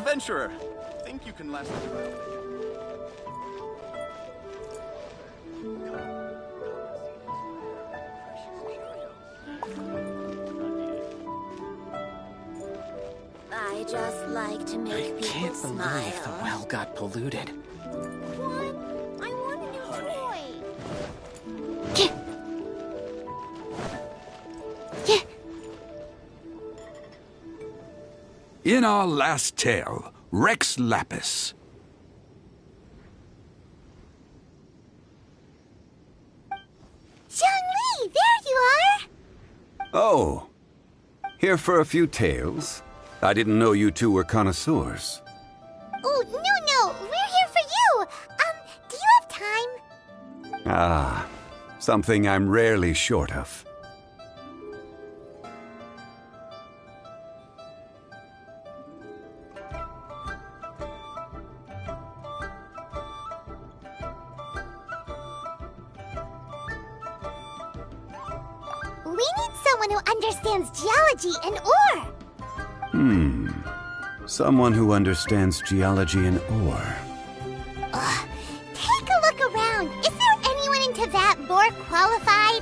Adventurer, think you can last the trial? I just like to make people smile. I can't believe the well got polluted. What? I want a new toy. In our last tale, Rex Lapis. Zhongli, there you are! Oh, here for a few tales? I didn't know you two were connoisseurs. Oh, no, we're here for you! Do you have time? Ah, something I'm rarely short of. We need someone who understands geology and ore. Someone who understands geology and ore. Take a look around. Is there anyone in Teyvat more qualified?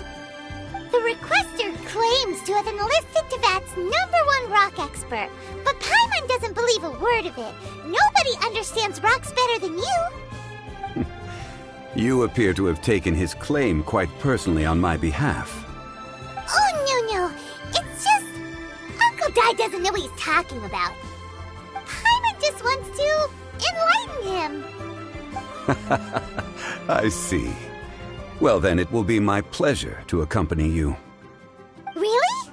The requester claims to have enlisted Teyvat's #1 rock expert, but Paimon doesn't believe a word of it. Nobody understands rocks better than you. You appear to have taken his claim quite personally on my behalf. Oh, no. It's just... Uncle Dai doesn't know what he's talking about. Paimon just wants to enlighten him. I see. Well, then it will be my pleasure to accompany you. Really?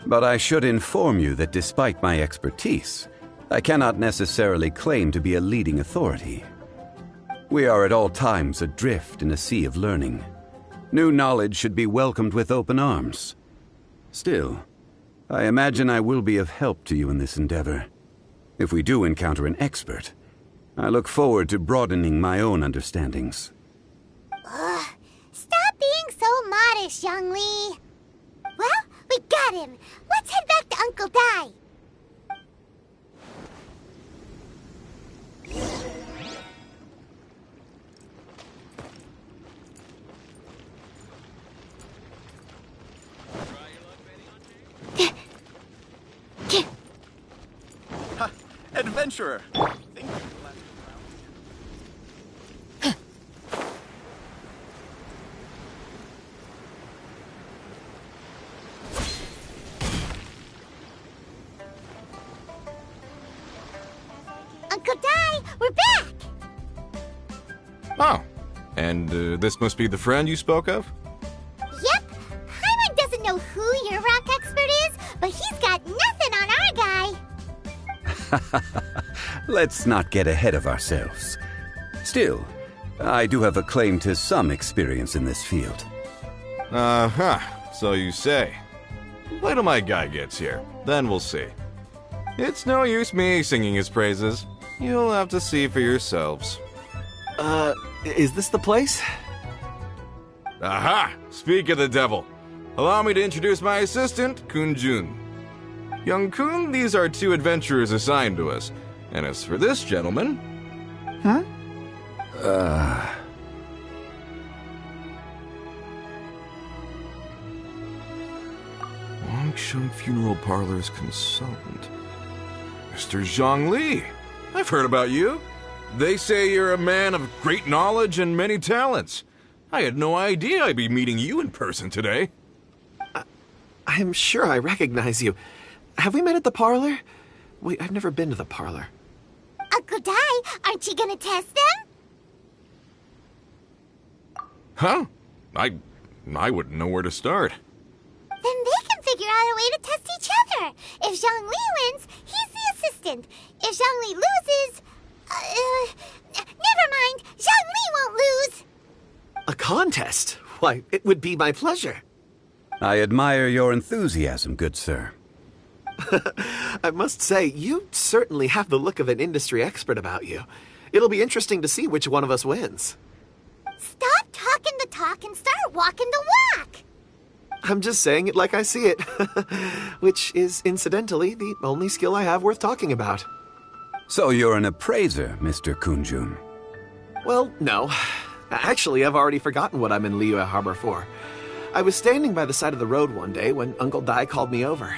But I should inform you that despite my expertise, I cannot necessarily claim to be a leading authority. We are at all times adrift in a sea of learning. New knowledge should be welcomed with open arms. Still, I imagine I will be of help to you in this endeavor. If we do encounter an expert, I look forward to broadening my own understandings. Stop being so modest, Zhongli. Well, we got him. Let's head back to Uncle Dai. Ha! Adventurer, think you can last the trial? Uncle Dai, we're back! Oh, and this must be the friend you spoke of? Yep. Paimon doesn't know who your rock expert is, but he's got nothing on our guy. Let's not get ahead of ourselves. Still, I do have a claim to some experience in this field. Uh-huh, so you say. Wait till my guy gets here, then we'll see. It's no use me singing his praises. You'll have to see for yourselves. Is this the place? Aha! Speak of the devil. Allow me to introduce my assistant, Kun Jun. Young Kun, these are 2 adventurers assigned to us. And as for this gentleman... Huh? Longsheng Funeral Parlor's consultant. Mr. Zhongli. I've heard about you. They say you're a man of great knowledge and many talents. I had no idea I'd be meeting you in person today. I'm sure I recognize you. Have we met at the parlor? Wait, I've never been to the parlor. Uncle Dai, aren't you gonna test them? Huh? I wouldn't know where to start. Then they can figure out a way to test each other. If Zhongli wins, he's the assistant. If Zhongli loses... never mind. Zhongli won't lose. A contest? Why, it would be my pleasure. I admire your enthusiasm, good sir. I must say, you certainly have the look of an industry expert about you. It'll be interesting to see which one of us wins. Stop talking the talk and start walking the walk. I'm just saying it like I see it. Which is, incidentally, the only skill I have worth talking about. So you're an appraiser, Mr. Kunjun. Well, no. Actually, I've already forgotten what I'm in Liyue Harbor for. I was standing by the side of the road one day when Uncle Dai called me over.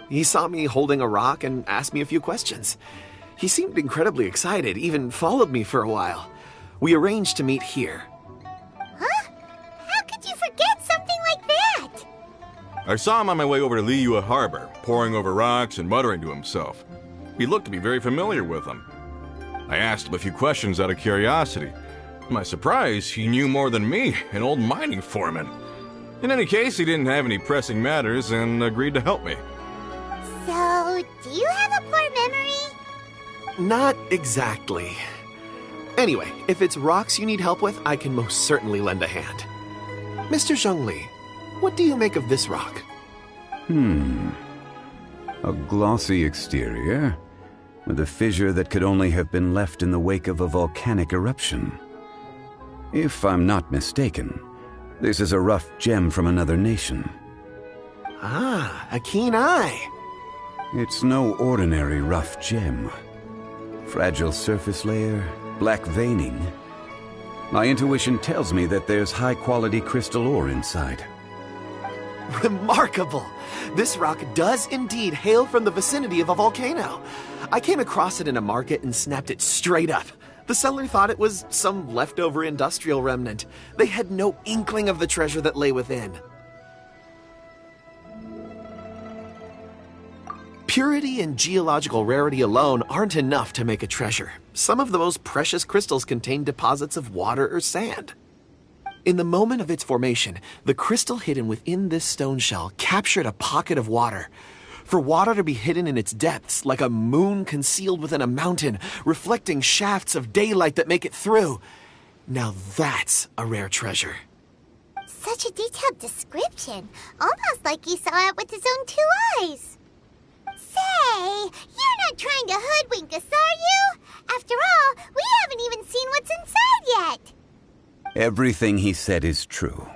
He saw me holding a rock and asked me a few questions. He seemed incredibly excited, even followed me for a while. We arranged to meet here. Huh? How could you forget something like that? I saw him on my way over to Liyue Harbor, poring over rocks and muttering to himself. He looked to be very familiar with them. I asked him a few questions out of curiosity. To my surprise, he knew more than me, an old mining foreman. In any case, he didn't have any pressing matters and agreed to help me. So, do you have a poor memory? Not exactly. Anyway, if it's rocks you need help with, I can most certainly lend a hand. Mr. Zhongli, what do you make of this rock? A glossy exterior, with a fissure that could only have been left in the wake of a volcanic eruption. If I'm not mistaken, this is a rough gem from another nation. Ah, a keen eye. It's no ordinary rough gem. Fragile surface layer, black veining. My intuition tells me that there's high-quality crystal ore inside. Remarkable! This rock does indeed hail from the vicinity of a volcano. I came across it in a market and snapped it straight up. The seller thought it was some leftover industrial remnant. They had no inkling of the treasure that lay within. Purity and geological rarity alone aren't enough to make a treasure. Some of the most precious crystals contain deposits of water or sand. In the moment of its formation, the crystal hidden within this stone shell captured a pocket of water. For water to be hidden in its depths, like a moon concealed within a mountain, reflecting shafts of daylight that make it through. Now that's a rare treasure. Such a detailed description. Almost like he saw it with his own 2 eyes. Say, you're not trying to hoodwink us, are you? After all, we haven't even seen what's inside yet. Everything he said is true.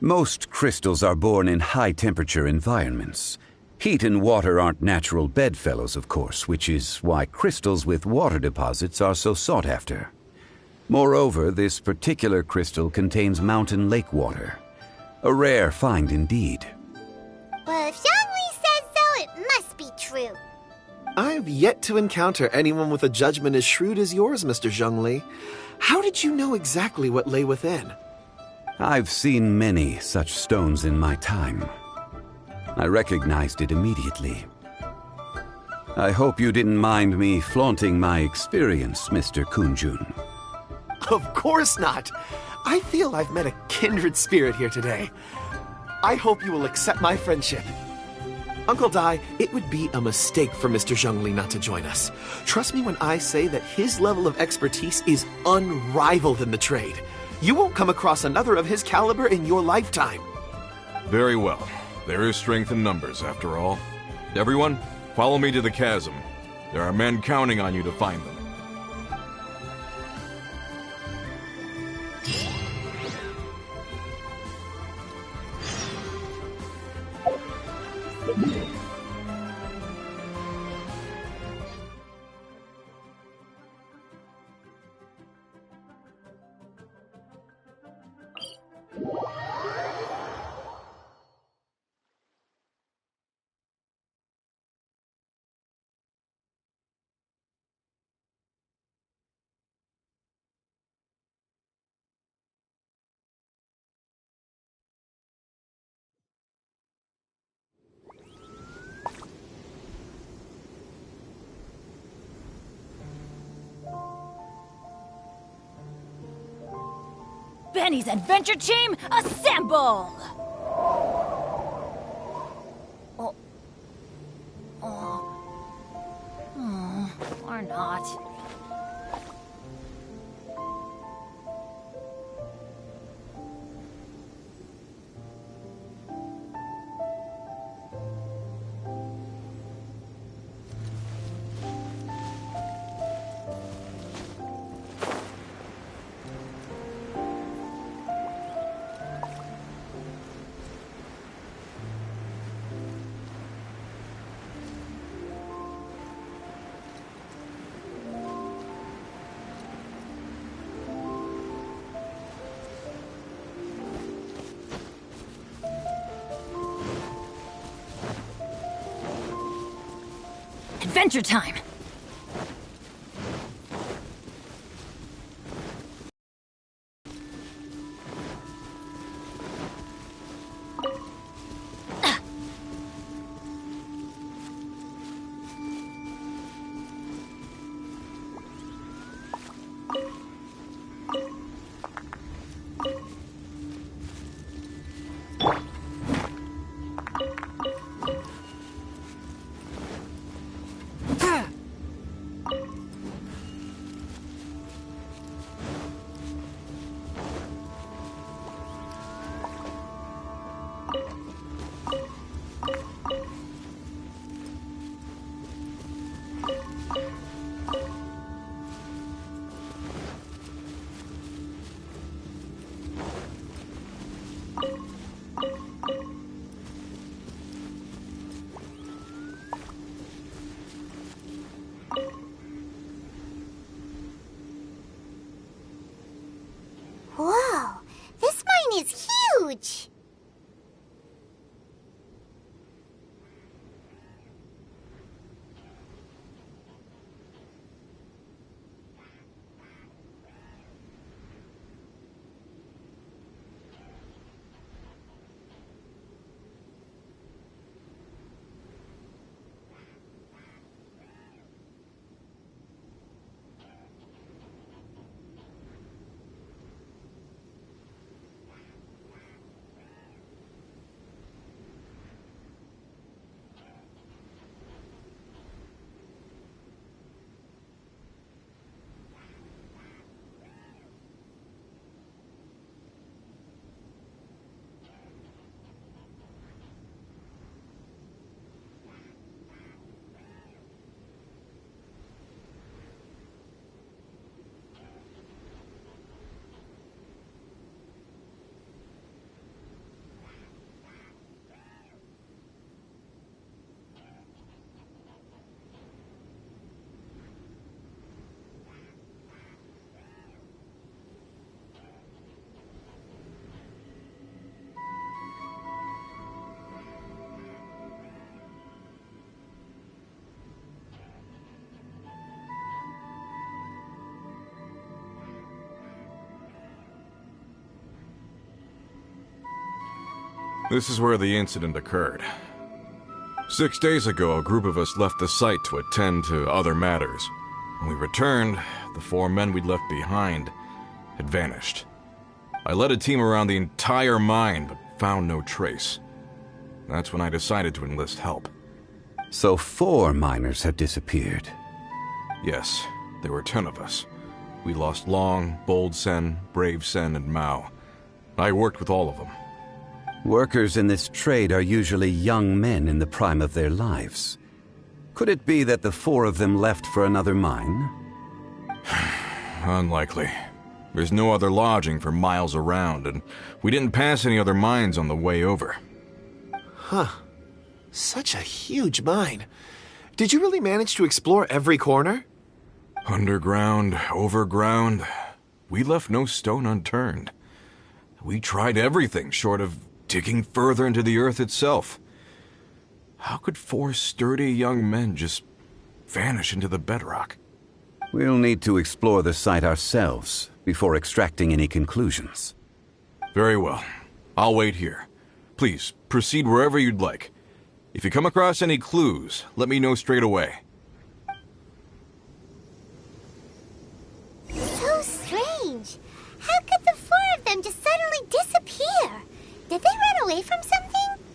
Most crystals are born in high-temperature environments. Heat and water aren't natural bedfellows, of course, which is why crystals with water deposits are so sought after. Moreover, this particular crystal contains mountain lake water. A rare find indeed. Well, if Zhongli says so, it must be true. I've yet to encounter anyone with a judgment as shrewd as yours, Mr. Zhongli. How did you know exactly what lay within? I've seen many such stones in my time. I recognized it immediately. I hope you didn't mind me flaunting my experience, Mr. Kunjun. Of course not. I feel I've met a kindred spirit here today. I hope you will accept my friendship. Uncle Dai, it would be a mistake for Mr. Zhongli not to join us. Trust me when I say that his level of expertise is unrivaled in the trade. You won't come across another of his caliber in your lifetime. Very well. There is strength in numbers, after all. Everyone, follow me to the chasm. There are men counting on you to find them. Benny's adventure team, assemble! Or not. adventure time! Whoa, this mine is huge! This is where the incident occurred. 6 days ago, a group of us left the site to attend to other matters. When we returned, the 4 men we'd left behind had vanished. I led a team around the entire mine, but found no trace. That's when I decided to enlist help. So 4 miners have disappeared. Yes, there were 10 of us. We lost Long, Bold Sen, Brave Sen, and Mao. I worked with all of them. Workers in this trade are usually young men in the prime of their lives. Could it be that the 4 of them left for another mine? Unlikely. There's no other lodging for miles around, and we didn't pass any other mines on the way over. Huh. Such a huge mine. Did you really manage to explore every corner? Underground, overground, we left no stone unturned. We tried everything short of digging further into the earth itself. How could 4 sturdy young men just vanish into the bedrock? We'll need to explore the site ourselves before extracting any conclusions. Very well. I'll wait here. Please, proceed wherever you'd like. If you come across any clues, let me know straight away. So strange. How could the 4 of them just suddenly disappear? Did they run away from something?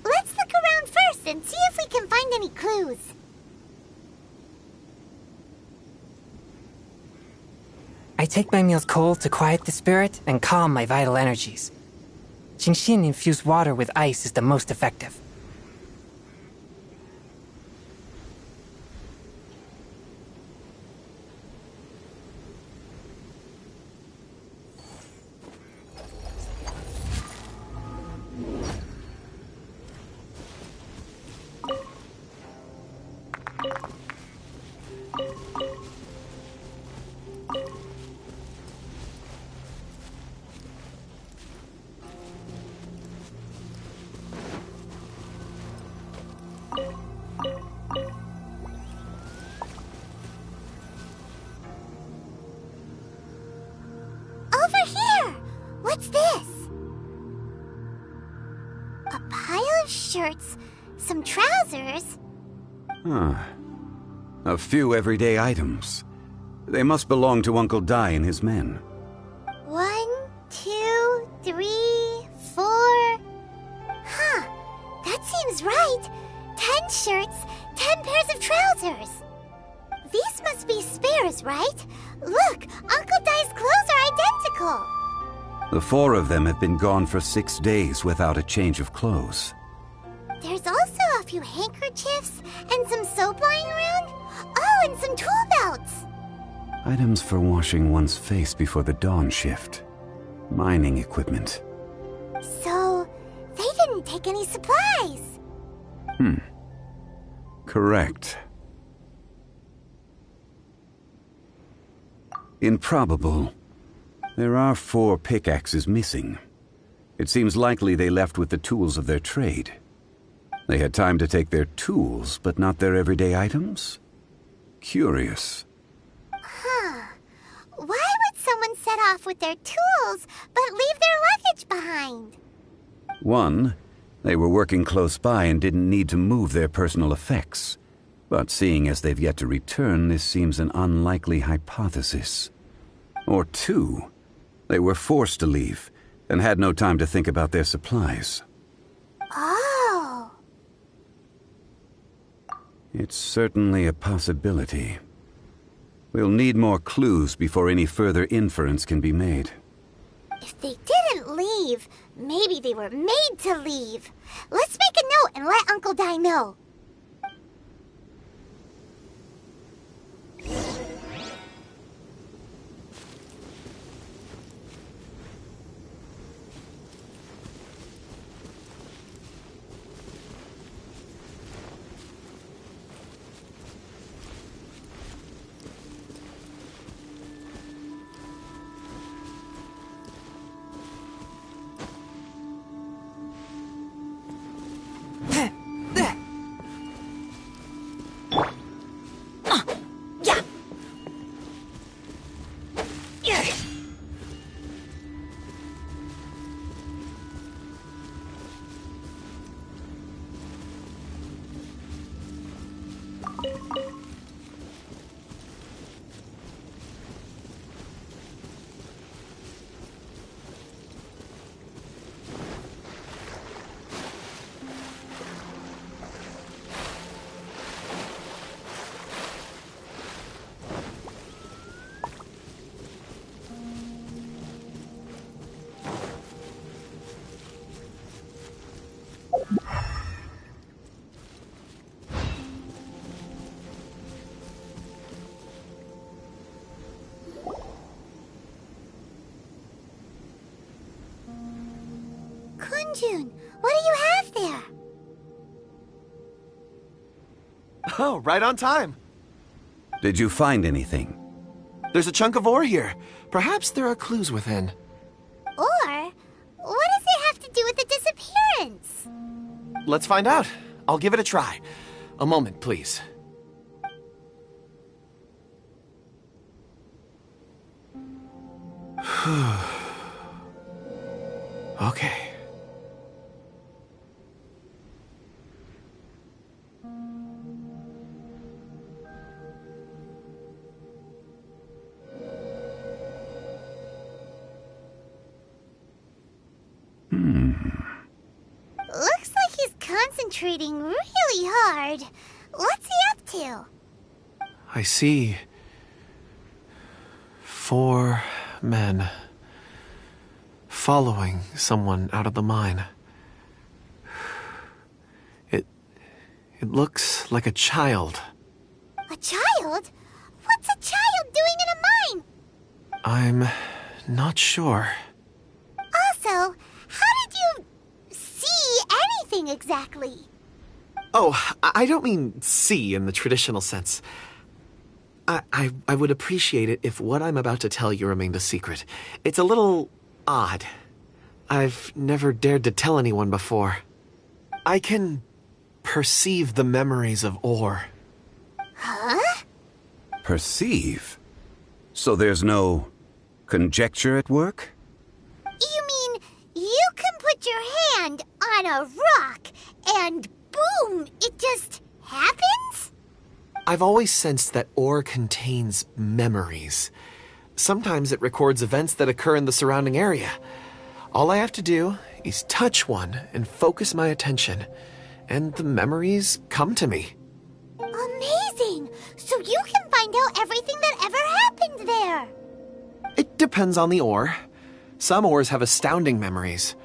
Let's look around first and see if we can find any clues. I take my meals cold to quiet the spirit and calm my vital energies. Genshin infused water with ice is the most effective. Some trousers? Huh. A few everyday items. They must belong to Uncle Dai and his men. 1, 2, 3, 4. Huh. That seems right. 10 shirts, 10 pairs of trousers. These must be spares, right? Look, Uncle Dai's clothes are identical. The 4 of them have been gone for 6 days without a change of clothes. There's also a few handkerchiefs and some soap lying around. Oh, and some tool belts. Items for washing one's face before the dawn shift. Mining equipment. So, they didn't take any supplies. Correct. Improbable. There are 4 pickaxes missing. It seems likely they left with the tools of their trade. They had time to take their tools, but not their everyday items? Curious. Huh. Why would someone set off with their tools, but leave their luggage behind? 1, they were working close by and didn't need to move their personal effects. But seeing as they've yet to return, this seems an unlikely hypothesis. Or 2, they were forced to leave and had no time to think about their supplies. Oh. It's certainly a possibility. We'll need more clues before any further inference can be made. If they didn't leave, maybe they were made to leave. Let's make a note and let Uncle Dai know. Kunjun, what do you have there? Oh, right on time. Did you find anything? There's a chunk of ore here. Perhaps there are clues within. Or, what does it have to do with the disappearance? Let's find out. I'll give it a try. A moment, please. Okay. Looks like he's concentrating really hard. What's he up to? I see 4 men following someone out of the mine. It looks like a child. A child? What's a child doing in a mine? I'm not sure. Also, how did you see anything exactly? Oh, I don't mean see in the traditional sense. I would appreciate it if what I'm about to tell you remained a secret. It's a little odd. I've never dared to tell anyone before. I can perceive the memories of ore. Huh? Perceive? So there's no conjecture at work? You mean you can put your hand on a rock and boom, It just happens? I've always sensed that ore contains memories. Sometimes it records events that occur in the surrounding area. All I have to do is touch one and focus my attention, and the memories come to me. Amazing! So you can find out everything that ever happened there. It depends on the ore. Some ores have astounding memories.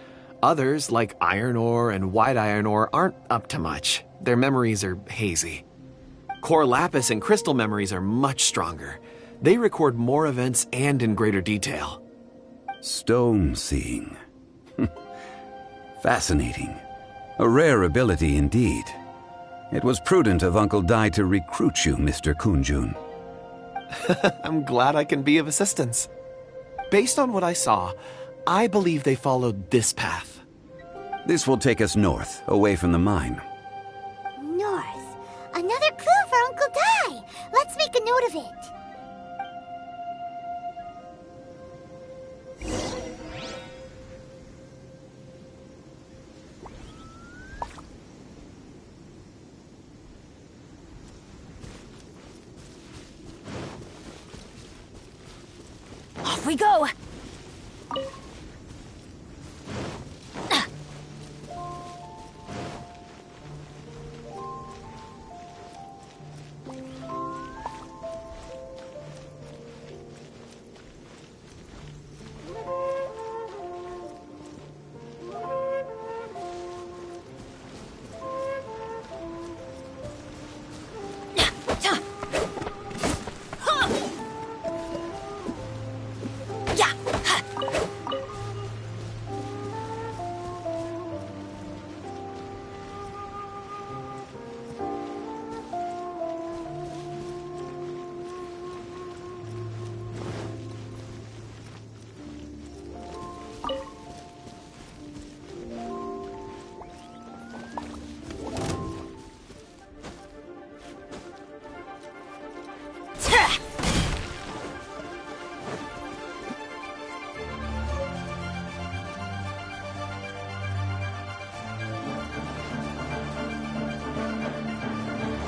Others, like iron ore and white iron ore, aren't up to much. Their memories are hazy. Core lapis and crystal memories are much stronger. They record more events and in greater detail. Stone seeing. Fascinating. A rare ability indeed. It was prudent of Uncle Dai to recruit you, Mr. Kunjun. I'm glad I can be of assistance. Based on what I saw, I believe they followed this path. This will take us north, away from the mine. North. Another clue for Uncle Dai. Let's make a note of it. Off we go!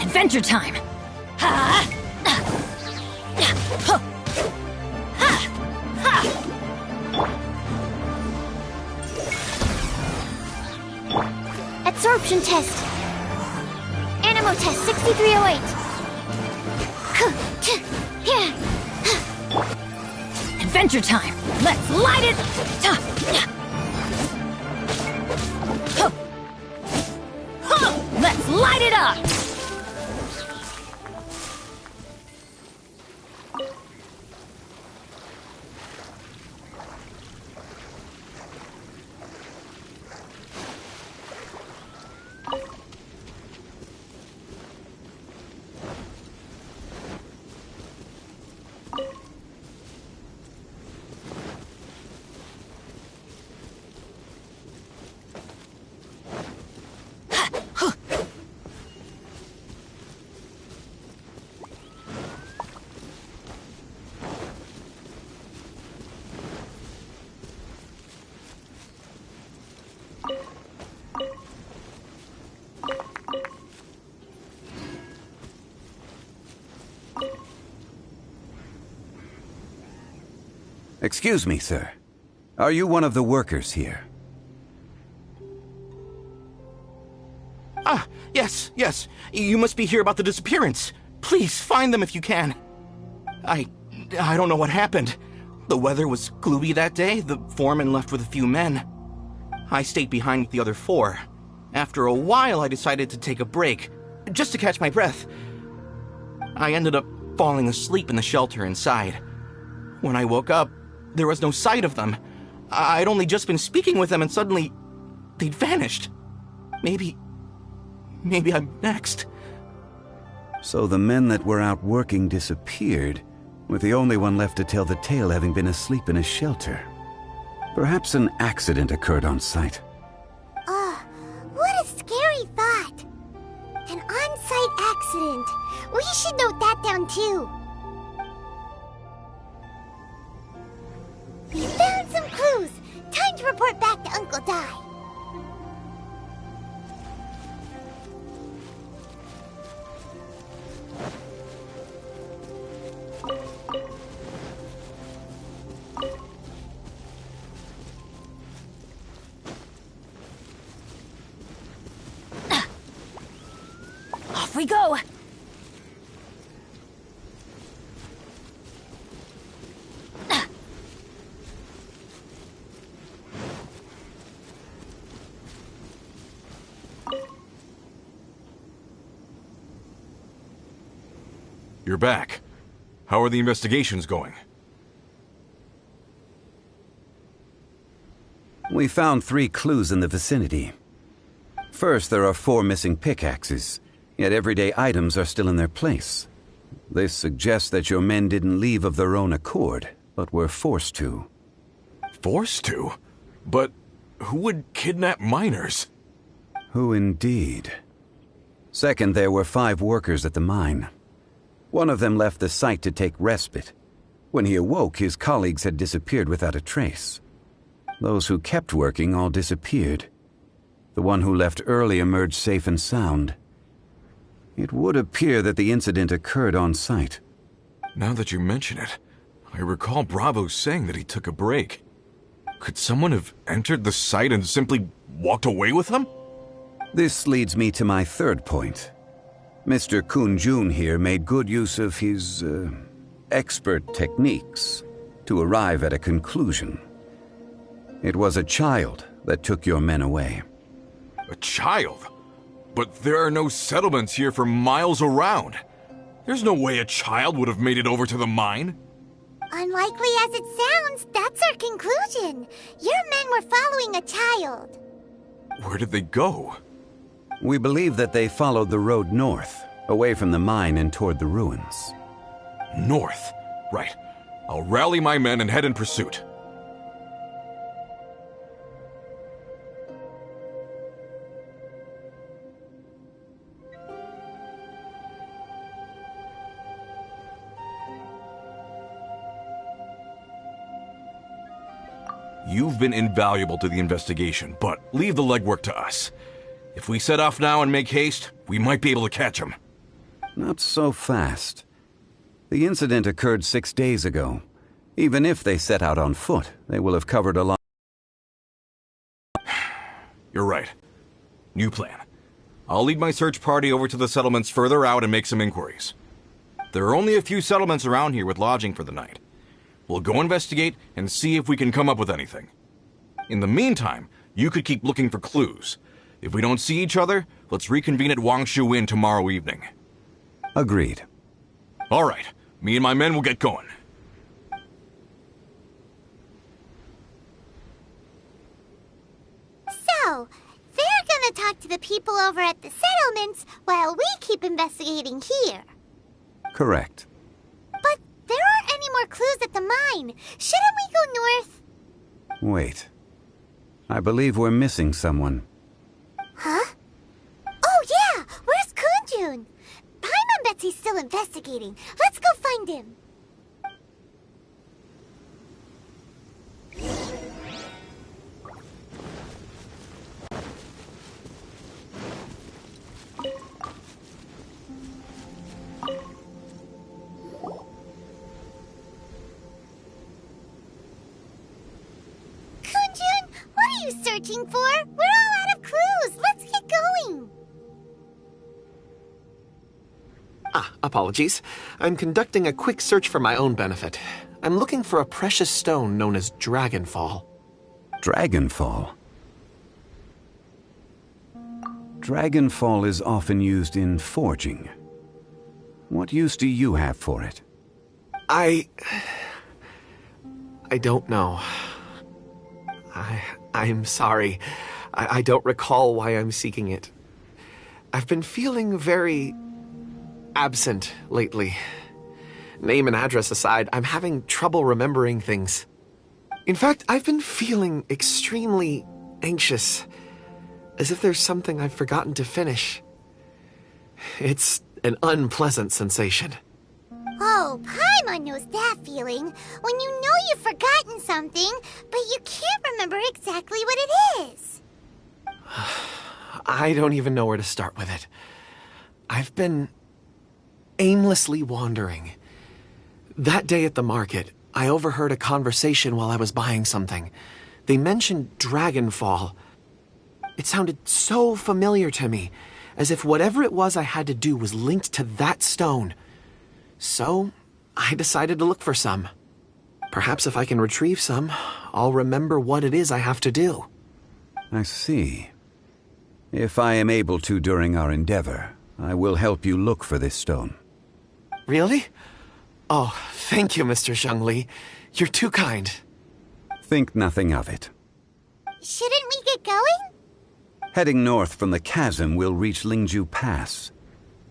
Adventure time! Absorption test. Animo test 6308. Adventure time! Let's light it! Let's light it up! Excuse me, sir. Are you one of the workers here? Ah, yes. You must be here about the disappearance. Please, find them if you can. I don't know what happened. The weather was gloomy that day. The foreman left with a few men. I stayed behind with the other 4. After a while, I decided to take a break, just to catch my breath. I ended up falling asleep in the shelter inside. When I woke up, there was no sight of them. I'd only just been speaking with them and suddenly they'd vanished. Maybe I'm next. So the men that were out working disappeared, with the only one left to tell the tale having been asleep in a shelter. Perhaps an accident occurred on site. What a scary thought. An on-site accident. We should note that down too. We found some clues. Time to report back to Uncle Dai. Off we go! You're back. How are the investigations going? We found 3 clues in the vicinity. First, there are 4 missing pickaxes, yet everyday items are still in their place. This suggests that your men didn't leave of their own accord, but were forced to. Forced to? But who would kidnap miners? Who indeed? Second, there were 5 workers at the mine. One of them left the site to take respite. When he awoke, his colleagues had disappeared without a trace. Those who kept working all disappeared. The one who left early emerged safe and sound. It would appear that the incident occurred on site. Now that you mention it, I recall Bravo saying that he took a break. Could someone have entered the site and simply walked away with him? This leads me to my third point. Mr. Kun-jun here made good use of his, expert techniques to arrive at a conclusion. It was a child that took your men away. A child? But there are no settlements here for miles around. There's no way a child would have made it over to the mine. Unlikely as it sounds, that's our conclusion. Your men were following a child. Where did they go? We believe that they followed the road north, away from the mine and toward the ruins. North? Right. I'll rally my men and head in pursuit. You've been invaluable to the investigation, but leave the legwork to us. If we set off now and make haste, we might be able to catch him. Not so fast. The incident occurred 6 days ago. Even if they set out on foot, they will have covered a lot. You're right. New plan. I'll lead my search party over to the settlements further out and make some inquiries. There are only a few settlements around here with lodging for the night. We'll go investigate and see if we can come up with anything. In the meantime, you could keep looking for clues. If we don't see each other, let's reconvene at Wangshu Inn tomorrow evening. Agreed. All right. Me and my men will get going. So, they're gonna talk to the people over at the settlements while we keep investigating here. Correct. But there aren't any more clues at the mine. Shouldn't we go north? Wait. I believe we're missing someone. Huh? Oh yeah! Where's Kunjun? Paimon bets he's still investigating. Let's go find him. Kunjun, what are you searching for? We're all out of clues. Let's get going. Apologies. I'm conducting a quick search for my own benefit. I'm looking for a precious stone known as Dragonfall. Dragonfall? Dragonfall is often used in forging. What use do you have for it? I don't know. I'm sorry. I don't recall why I'm seeking it. I've been feeling very absent lately. Name and address aside, I'm having trouble remembering things. In fact, I've been feeling extremely anxious, as if there's something I've forgotten to finish. It's an unpleasant sensation. Oh, Paimon knows that feeling. When you know you've forgotten something, but you can't remember exactly what it is. I don't even know where to start with it. I've been aimlessly wandering. That day at the market, I overheard a conversation while I was buying something. They mentioned Dragonfall. It sounded so familiar to me, as if whatever it was I had to do was linked to that stone. So, I decided to look for some. Perhaps if I can retrieve some, I'll remember what it is I have to do. I see. If I am able to during our endeavor, I will help you look for this stone. Really? Oh, thank you, Mr. Zhongli. You're too kind. Think nothing of it. Shouldn't we get going? Heading north from the chasm, we'll reach Lingju Pass.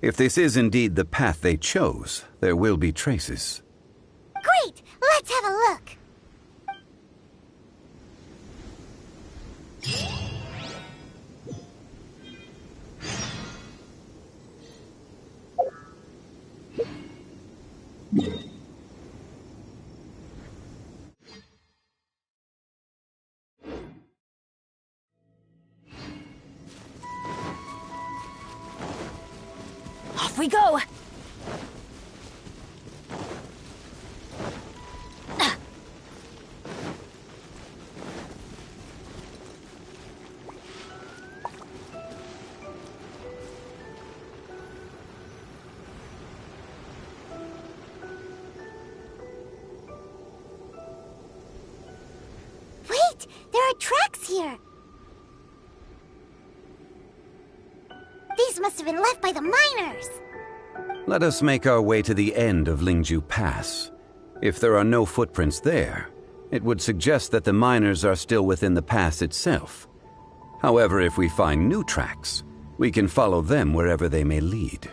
If this is indeed the path they chose, there will be traces. Great! Let's have a look! Off we go! Wait! There are tracks here! These must have been left by the miners! Let us make our way to the end of Lingju Pass. If there are no footprints there, it would suggest that the miners are still within the pass itself. However, if we find new tracks, we can follow them wherever they may lead.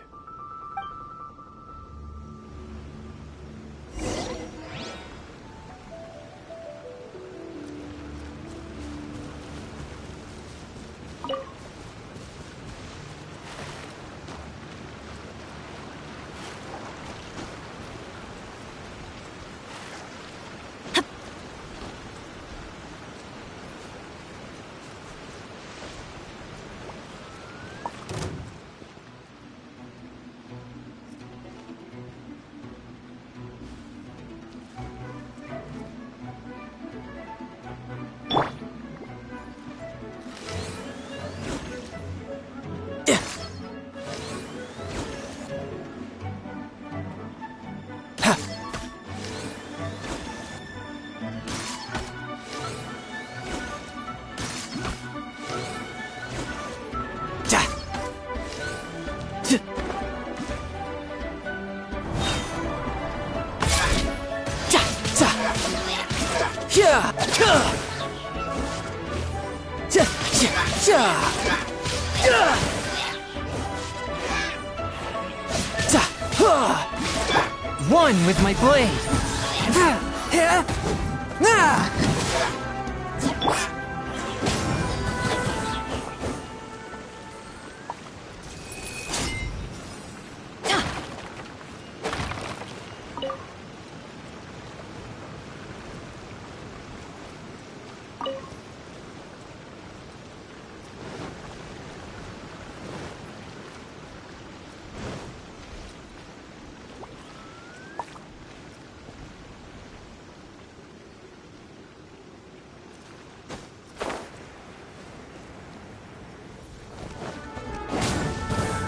One with my blade.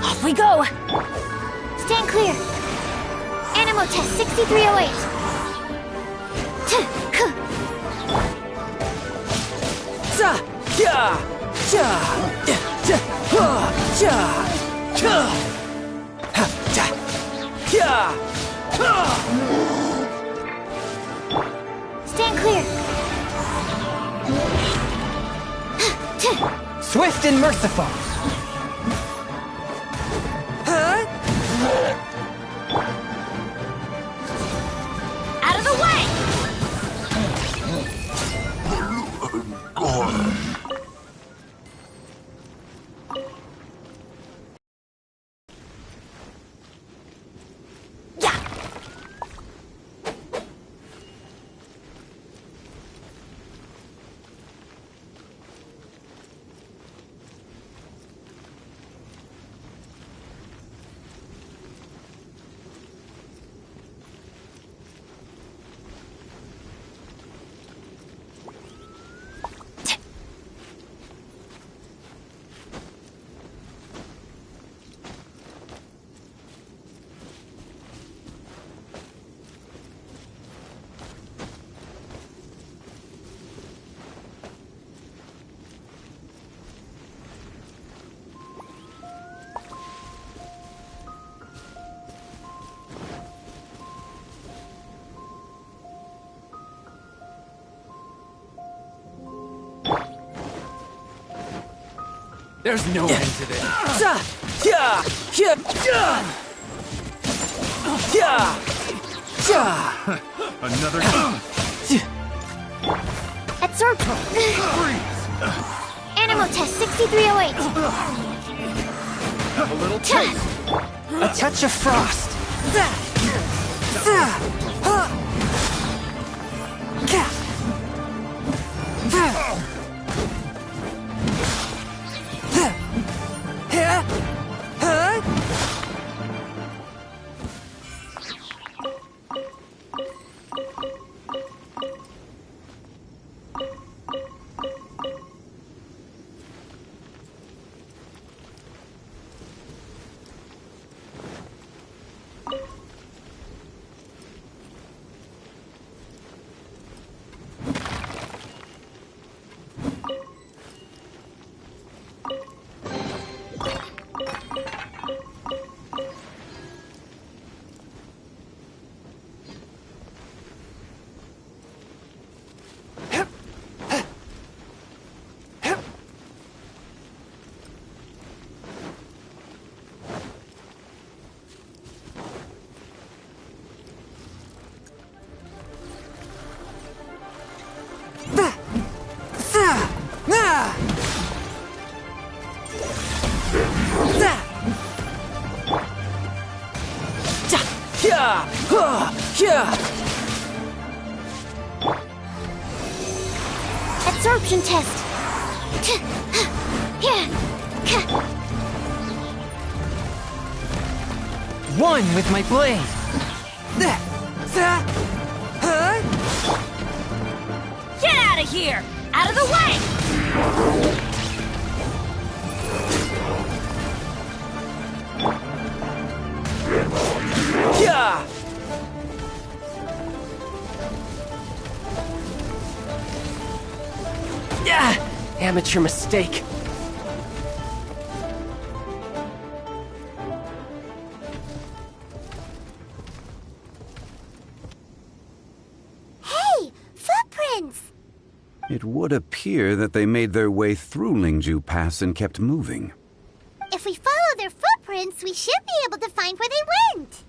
Off we go! Stand clear! Animo test 6308! Stand clear! Swift and merciful. Out of the way! There's no end to this. Another Absorption. Animal test 6308. A little taste. A touch of frost. Absorption test. One with my blade. Get out of here! Out of the way! Amateur mistake. Hey, footprints! It would appear that they made their way through Lingju Pass and kept moving. If we follow their footprints, we should be able to find where they went.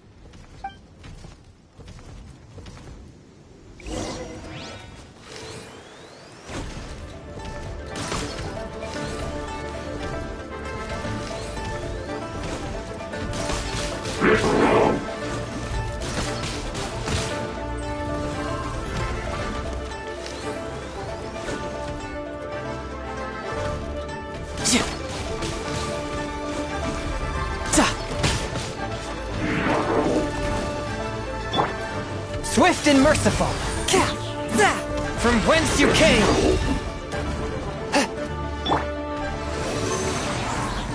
Swift and merciful. From whence you came.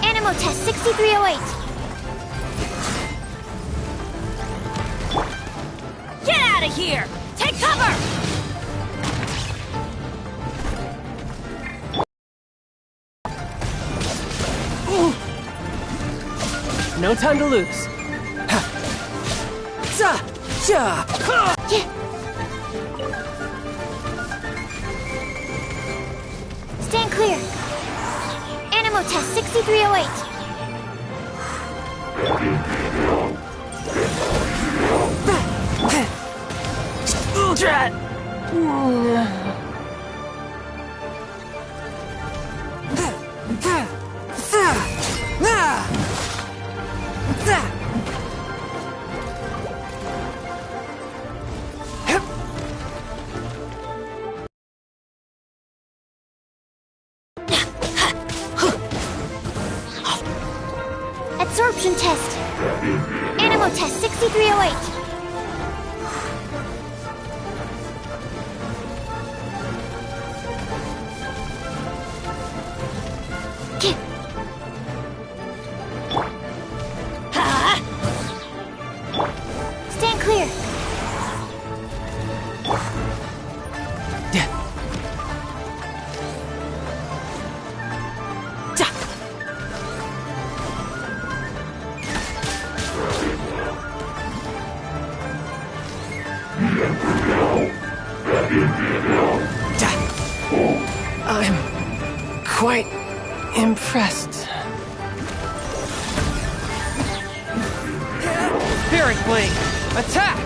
Animal test 6308. Get out of here! Take cover! No time to lose. Stand clear. Animal test 6308. Absorption test. Animal test 6308. Stand clear. I'm quite impressed. Spirit Blade! Attack!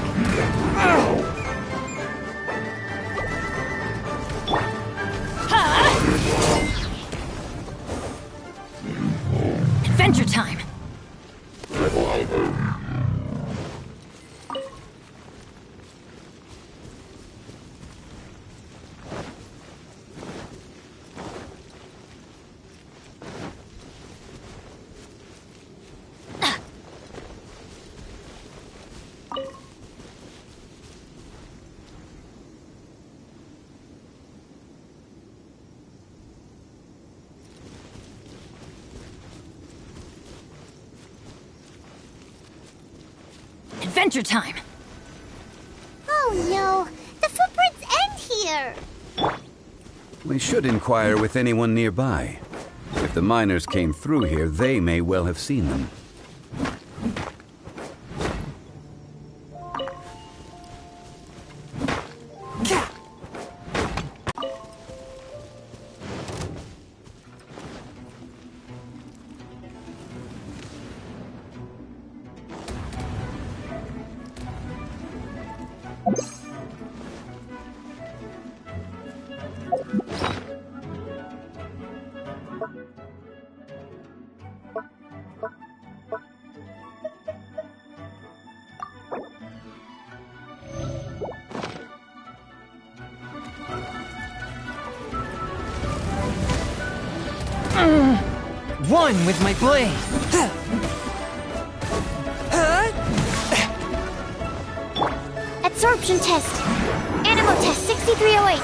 Adventure time! Adventure time! Oh no! The footprints end here! We should inquire with anyone nearby. If the miners came through here, they may well have seen them. One with my blade! Absorption test. Animal test 6308.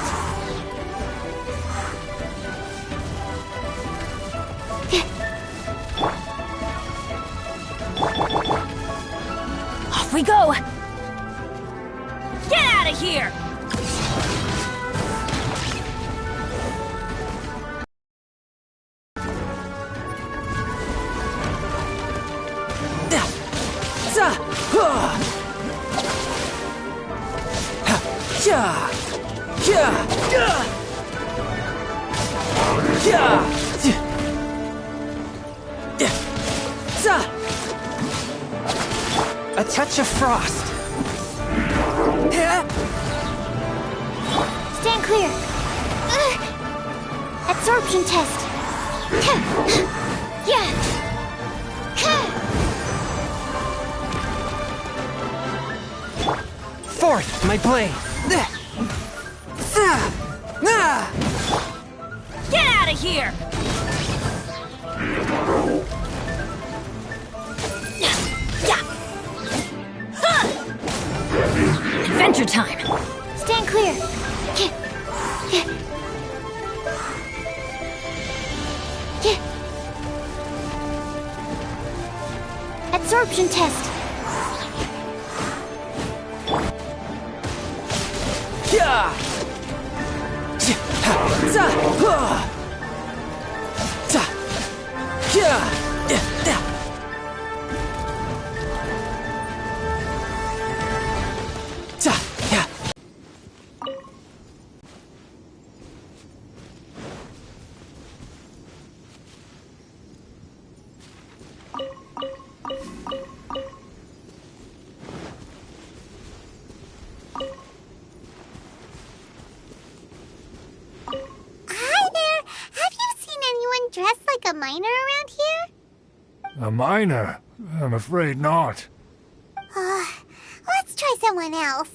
Off we go! Get out of here! A touch of frost. Stand clear. Absorption test. Fourth, my blade. Get out of here! Adventure time! Stand clear. Absorption test. Hi there. Have you seen anyone dressed like a miner around here? A miner? I'm afraid not. Let's try someone else.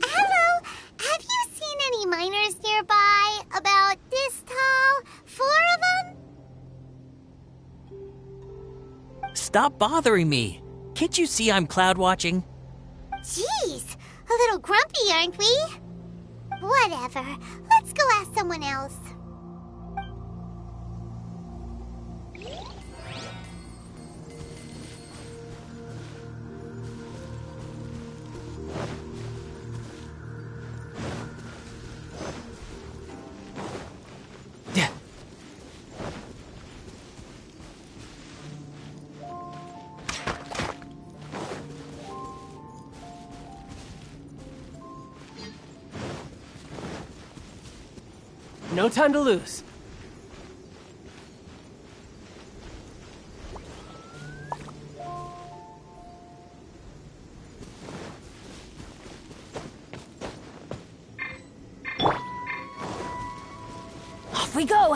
Hello, have you seen any miners nearby? About this tall? 4 of them? Stop bothering me. Can't you see I'm cloud watching? Jeez, a little grumpy, aren't we? Whatever. Let's go ask someone else. No time to lose. Off we go!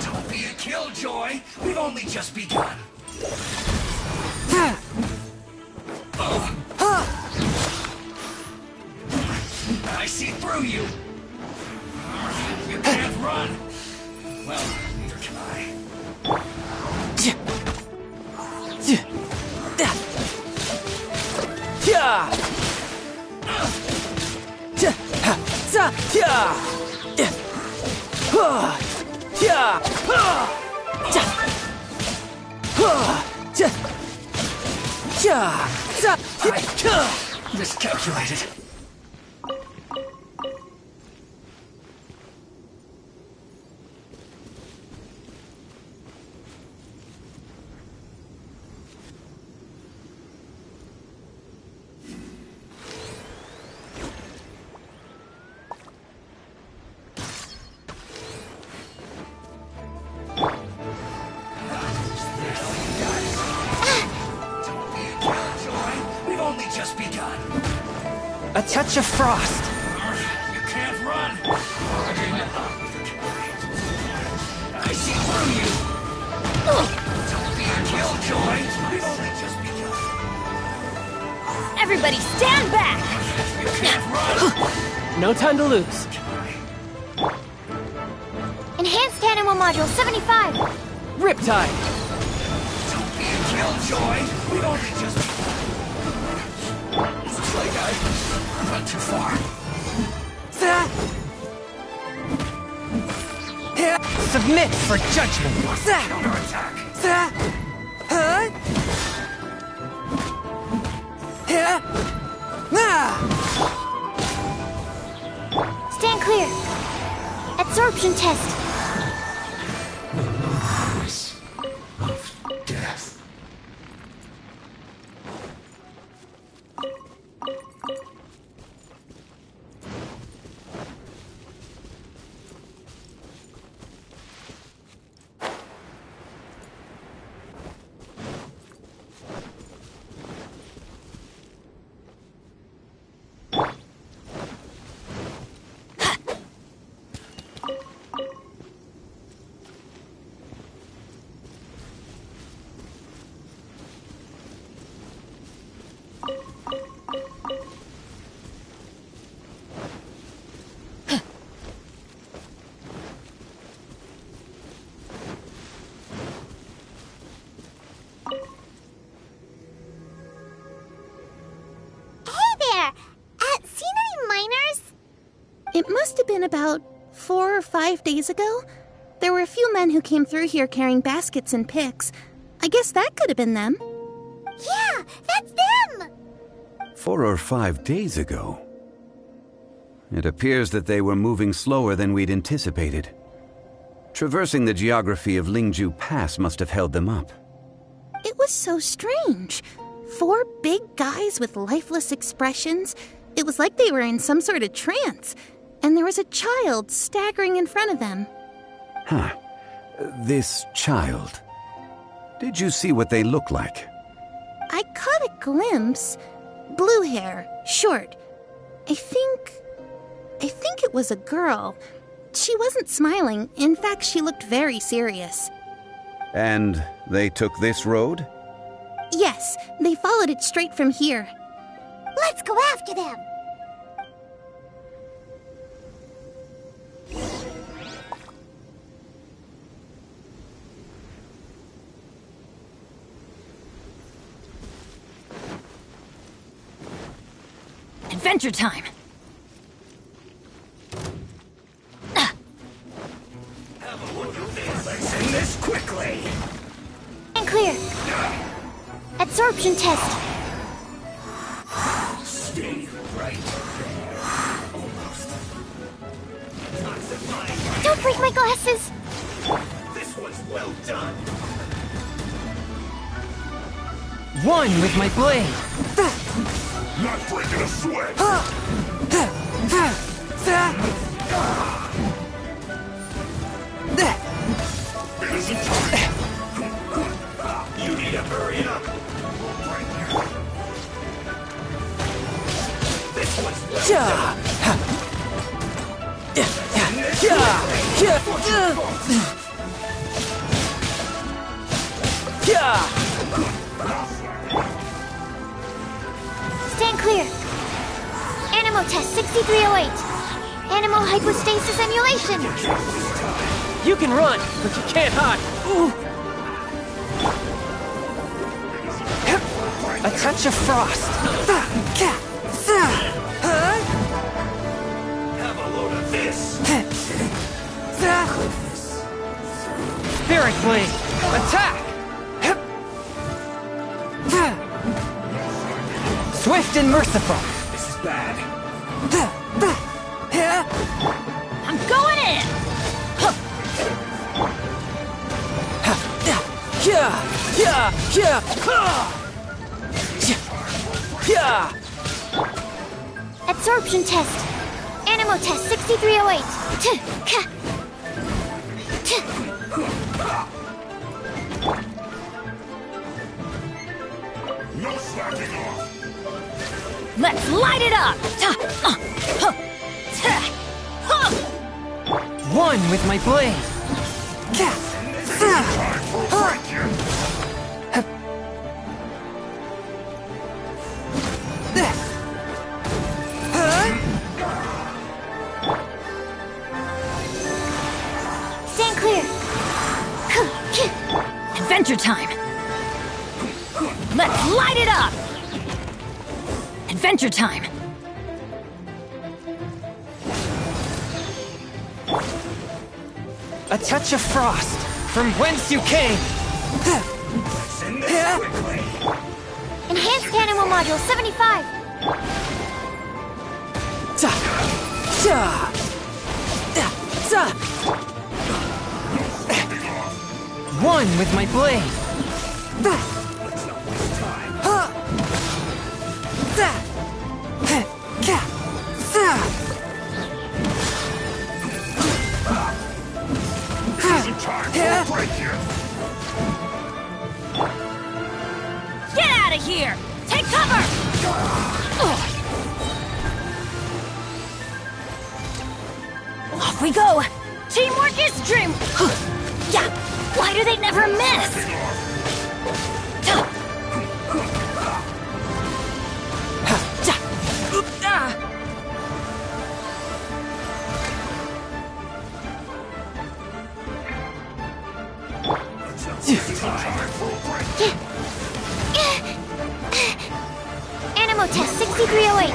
Don't be a killjoy. We've only just begun. I see through you. You can't run. Well, neither can I. I miscalculated. A touch of frost. You can't run. I see through you. Don't be a killjoy. We've only just begun. Everybody stand back! You can't run. No time to lose. Enhanced Animal Module 75. Riptide. Don't be a killjoy. We've only just begun. Looks like I went too far. Submit for judgment. Counterattack. Stand clear. Absorption test. Of death. It must have been about 4 or 5 days ago. There were a few men who came through here carrying baskets and picks. I guess that could have been them. Yeah, that's them! 4 or 5 days ago. It appears that they were moving slower than we'd anticipated. Traversing the geography of Lingju Pass must have held them up. It was so strange. 4 big guys with lifeless expressions. It was like they were in some sort of trance. And there was a child staggering in front of them. Huh. This child. Did you see what they look like? I caught a glimpse. Blue hair, short. I think it was a girl. She wasn't smiling. In fact, she looked very serious. And they took this road? Yes, they followed it straight from here. Let's go after them! Adventure time! Fixing this quickly. And clear. Absorption test. Stay right there. Almost. Don't break my glasses! This one's well done. One with my blade. Not breaking a sweat. It isn't time. You need to hurry up. This one's Stand clear. Animal test 6308. Animal hypostasis emulation. You can run, but you can't hide. A touch of frost. have a load of this. Spirit blade. Attack. Swift and merciful. This is bad. I'm going in! Absorption test. Animal test 6308. No slacking off. Let's light it up! One with my blade. Time for a break here. Stand clear. Adventure time! Let's light it up! Adventure time! A touch of frost. From whence you came. Send this quickly. Enhanced animal module 75. One with my blade. Let's not waste time. This isn't time for a break here. Get out of here! Take cover! Off we go! Teamwork is dream! Yeah! Why do they never miss? Animal test 6308.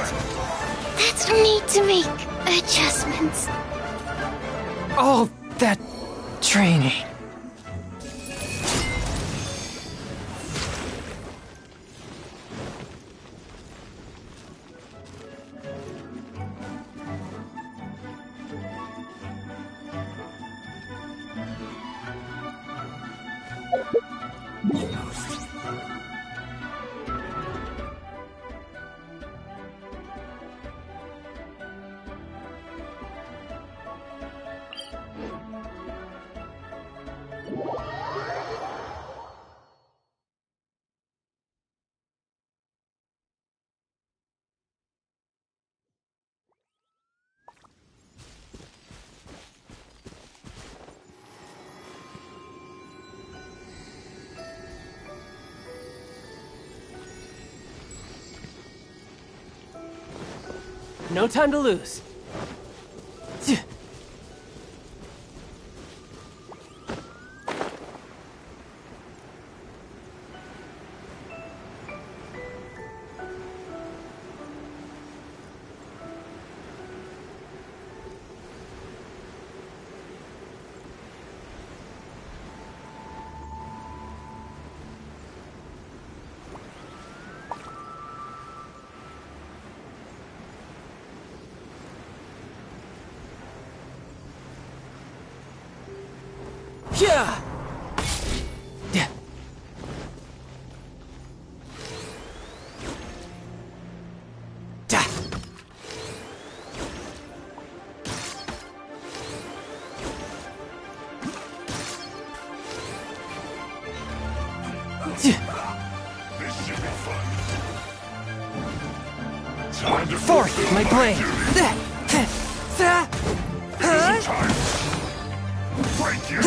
That's no need to make adjustments. All that training. No time to lose. Forth with my blade. Break you!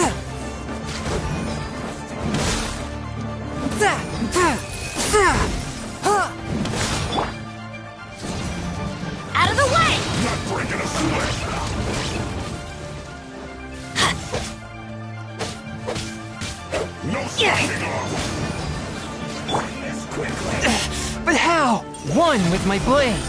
Out of the way! Not breaking a sweat! No sliding off! But how? One with my blade.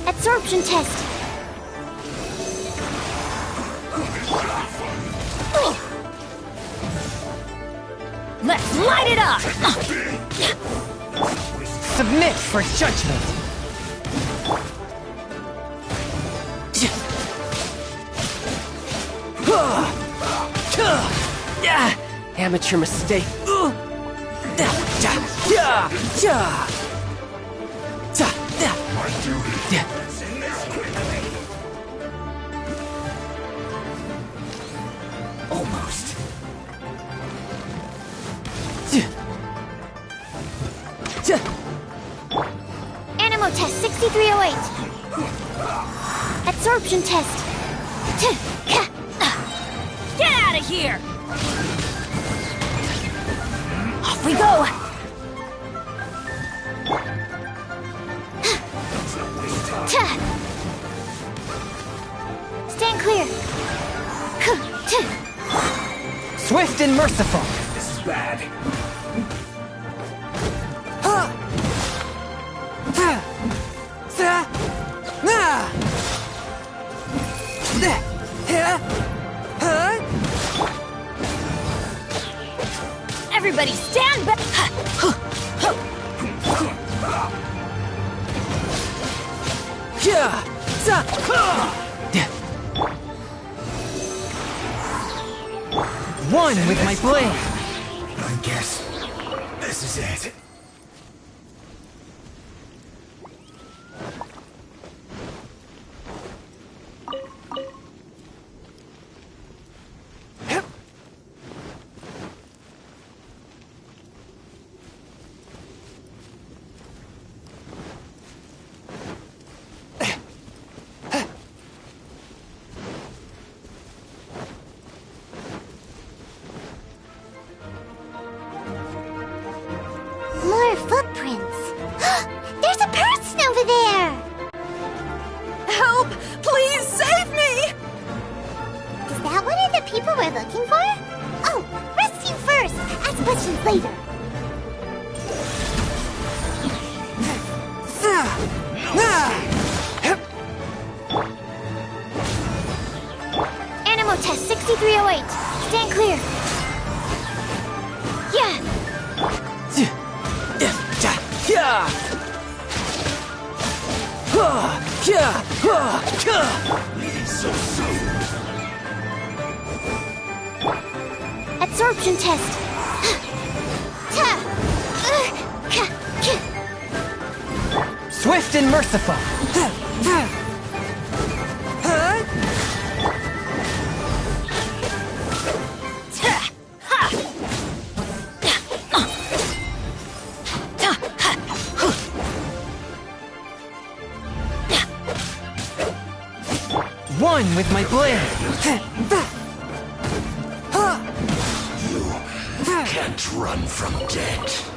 Absorption test. Let's light it up! Submit for judgment. Amateur mistake. My duty is in this quickly! Almost. Animal test 6308. Absorption test. Get out of here! Off we go! Stand clear. Swift and merciful. This is bad. Everybody stand back! One with my blade. I guess this is it. More footprints. There's a person over there. Help! Please save me! Is that one of the people we're looking for? Oh, rescue first. Ask questions later. Animal test 6308. Stand clear. Yeah. Leaving so soon. Absorption test. Swift and merciful. One with my blade. You can't run from death.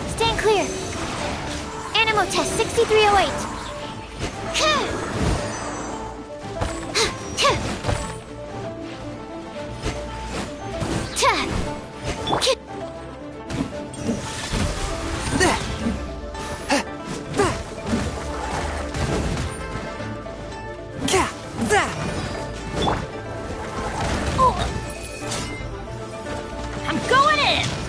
Stand clear. Animo test 6308. I'm going in!